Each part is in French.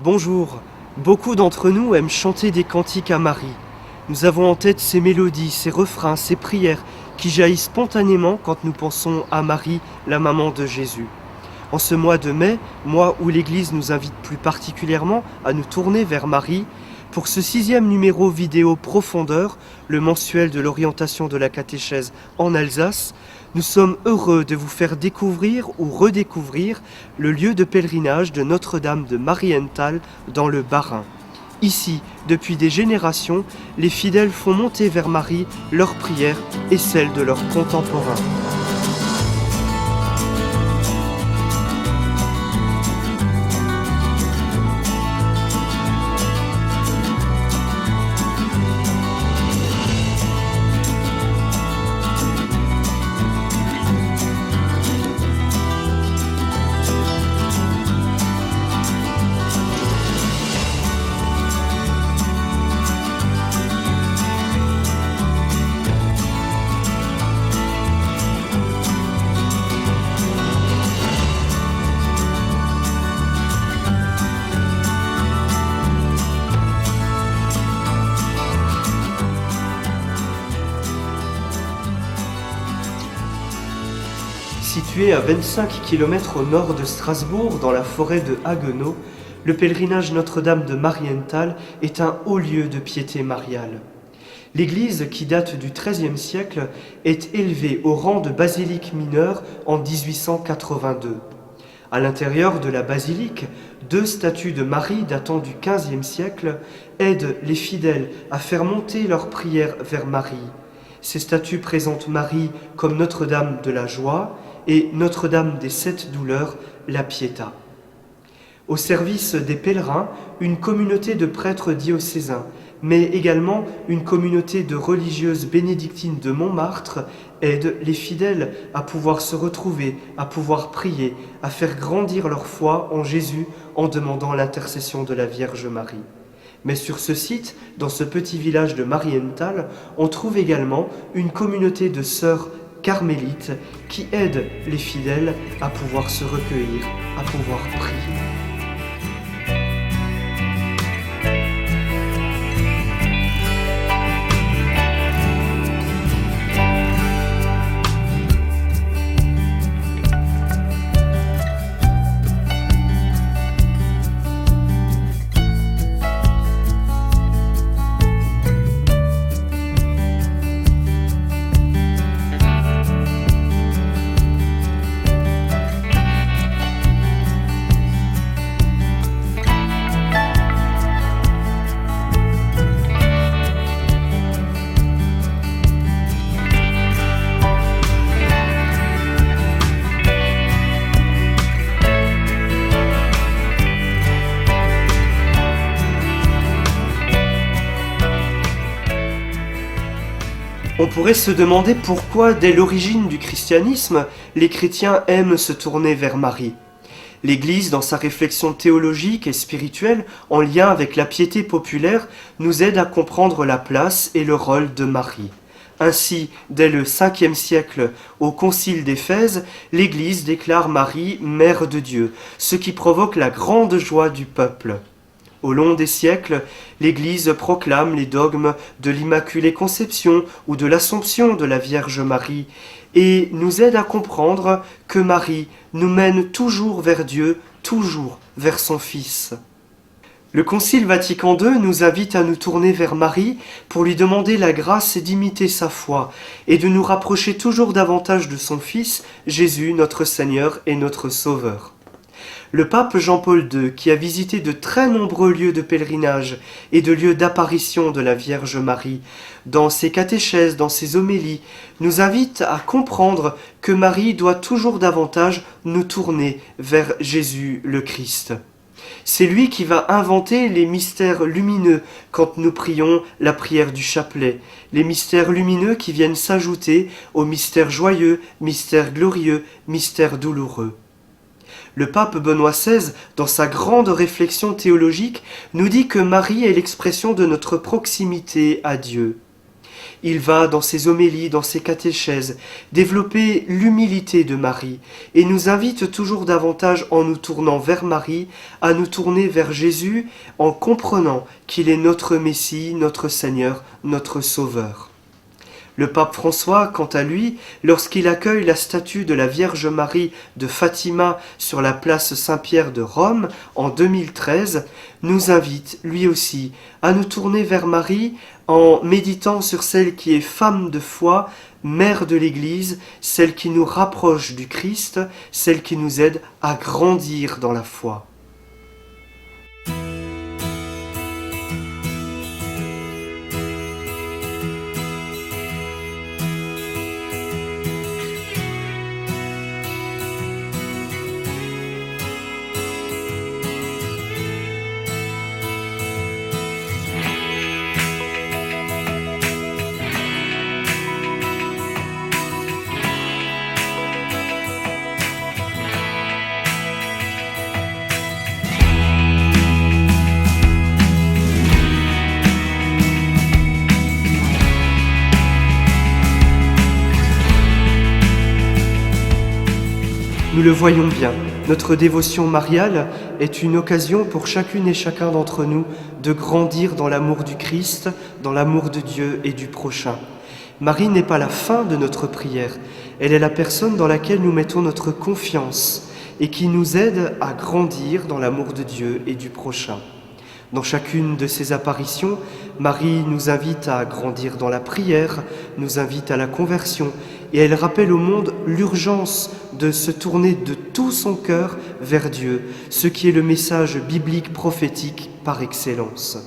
Bonjour, beaucoup d'entre nous aiment chanter des cantiques à Marie. Nous avons en tête ces mélodies, ces refrains, ces prières qui jaillissent spontanément quand nous pensons à Marie, la maman de Jésus. En ce mois de mai, mois où l'Église nous invite plus particulièrement à nous tourner vers Marie, pour ce 6e numéro vidéo Profondeur, le mensuel de l'orientation de la catéchèse en Alsace, nous sommes heureux de vous faire découvrir ou redécouvrir le lieu de pèlerinage de Notre-Dame de Marienthal dans le Bas-Rhin. Ici, depuis des générations, les fidèles font monter vers Marie leurs prières et celles de leurs contemporains. Situé à 25 km au nord de Strasbourg, dans la forêt de Haguenau, le pèlerinage Notre-Dame de Marienthal est un haut lieu de piété mariale. L'église, qui date du XIIIe siècle, est élevée au rang de basilique mineure en 1882. À l'intérieur de la basilique, 2 statues de Marie datant du XVe siècle aident les fidèles à faire monter leurs prières vers Marie. Ces statues présentent Marie comme Notre-Dame de la Joie et Notre-Dame des 7 Douleurs, la Pietà. Au service des pèlerins, une communauté de prêtres diocésains, mais également une communauté de religieuses bénédictines de Montmartre aide les fidèles à pouvoir se retrouver, à pouvoir prier, à faire grandir leur foi en Jésus en demandant l'intercession de la Vierge Marie. Mais sur ce site, dans ce petit village de Marienthal, on trouve également une communauté de sœurs carmélites qui aident les fidèles à pouvoir se recueillir, à pouvoir prier. On pourrait se demander pourquoi, dès l'origine du christianisme, les chrétiens aiment se tourner vers Marie. L'Église, dans sa réflexion théologique et spirituelle, en lien avec la piété populaire, nous aide à comprendre la place et le rôle de Marie. Ainsi, dès le 5e siècle, au Concile d'Éphèse, l'Église déclare Marie Mère de Dieu, ce qui provoque la grande joie du peuple. Au long des siècles, l'Église proclame les dogmes de l'Immaculée Conception ou de l'Assomption de la Vierge Marie et nous aide à comprendre que Marie nous mène toujours vers Dieu, toujours vers son Fils. Le Concile Vatican II nous invite à nous tourner vers Marie pour lui demander la grâce d'imiter sa foi et de nous rapprocher toujours davantage de son Fils, Jésus, notre Seigneur et notre Sauveur. Le pape Jean-Paul II, qui a visité de très nombreux lieux de pèlerinage et de lieux d'apparition de la Vierge Marie, dans ses catéchèses, dans ses homélies, nous invite à comprendre que Marie doit toujours davantage nous tourner vers Jésus le Christ. C'est lui qui va inventer les mystères lumineux quand nous prions la prière du chapelet, les mystères lumineux qui viennent s'ajouter aux mystères joyeux, mystères glorieux, mystères douloureux. Le pape Benoît XVI, dans sa grande réflexion théologique, nous dit que Marie est l'expression de notre proximité à Dieu. Il va, dans ses homélies, dans ses catéchèses, développer l'humilité de Marie et nous invite toujours davantage, en nous tournant vers Marie, à nous tourner vers Jésus en comprenant qu'il est notre Messie, notre Seigneur, notre Sauveur. Le pape François, quant à lui, lorsqu'il accueille la statue de la Vierge Marie de Fatima sur la place Saint-Pierre de Rome en 2013, nous invite, lui aussi, à nous tourner vers Marie en méditant sur celle qui est femme de foi, mère de l'Église, celle qui nous rapproche du Christ, celle qui nous aide à grandir dans la foi. Nous le voyons bien, notre dévotion mariale est une occasion pour chacune et chacun d'entre nous de grandir dans l'amour du Christ, dans l'amour de Dieu et du prochain. Marie n'est pas la fin de notre prière, elle est la personne dans laquelle nous mettons notre confiance et qui nous aide à grandir dans l'amour de Dieu et du prochain. Dans chacune de ces apparitions, Marie nous invite à grandir dans la prière, nous invite à la conversion, et elle rappelle au monde l'urgence de se tourner de tout son cœur vers Dieu, ce qui est le message biblique prophétique par excellence.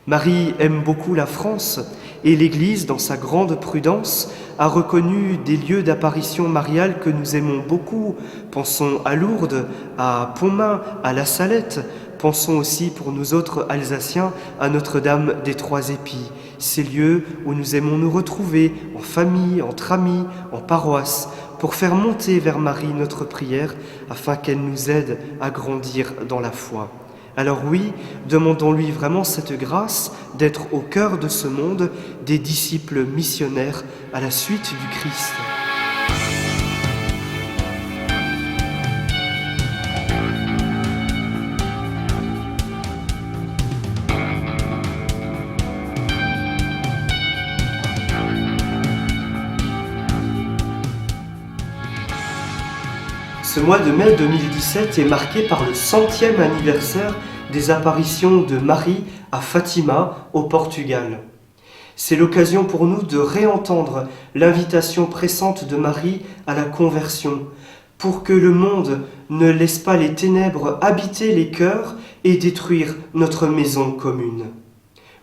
Marie aime beaucoup la France, et l'Église, dans sa grande prudence, a reconnu des lieux d'apparition mariale que nous aimons beaucoup. Pensons à Lourdes, à Pontmain, à La Salette. Pensons aussi, pour nous autres Alsaciens, à Notre-Dame des Trois Épis, ces lieux où nous aimons nous retrouver en famille, entre amis, en paroisse, pour faire monter vers Marie notre prière, afin qu'elle nous aide à grandir dans la foi. Alors oui, demandons-lui vraiment cette grâce d'être au cœur de ce monde des disciples missionnaires à la suite du Christ. Ce mois de mai 2017 est marqué par le 100e anniversaire des apparitions de Marie à Fatima, au Portugal. C'est l'occasion pour nous de réentendre l'invitation pressante de Marie à la conversion, pour que le monde ne laisse pas les ténèbres habiter les cœurs et détruire notre maison commune.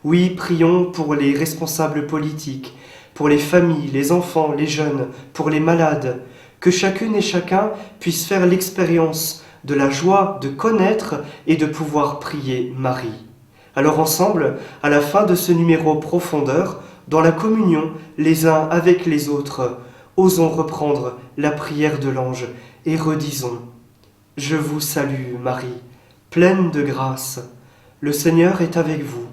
Oui, prions pour les responsables politiques, pour les familles, les enfants, les jeunes, pour les malades, que chacune et chacun puisse faire l'expérience de la joie de connaître et de pouvoir prier Marie. Alors ensemble, à la fin de ce numéro Profondeur, dans la communion les uns avec les autres, osons reprendre la prière de l'ange et redisons « Je vous salue Marie, pleine de grâce, le Seigneur est avec vous.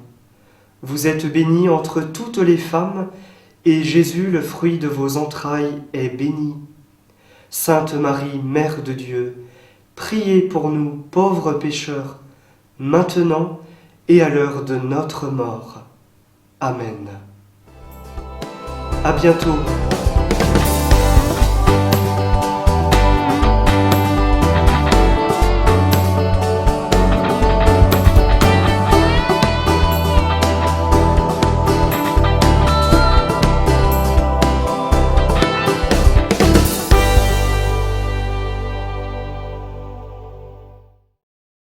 Vous êtes bénie entre toutes les femmes, et Jésus, le fruit de vos entrailles, est béni. Sainte Marie, Mère de Dieu, priez pour nous pauvres pécheurs, maintenant et à l'heure de notre mort. Amen. À bientôt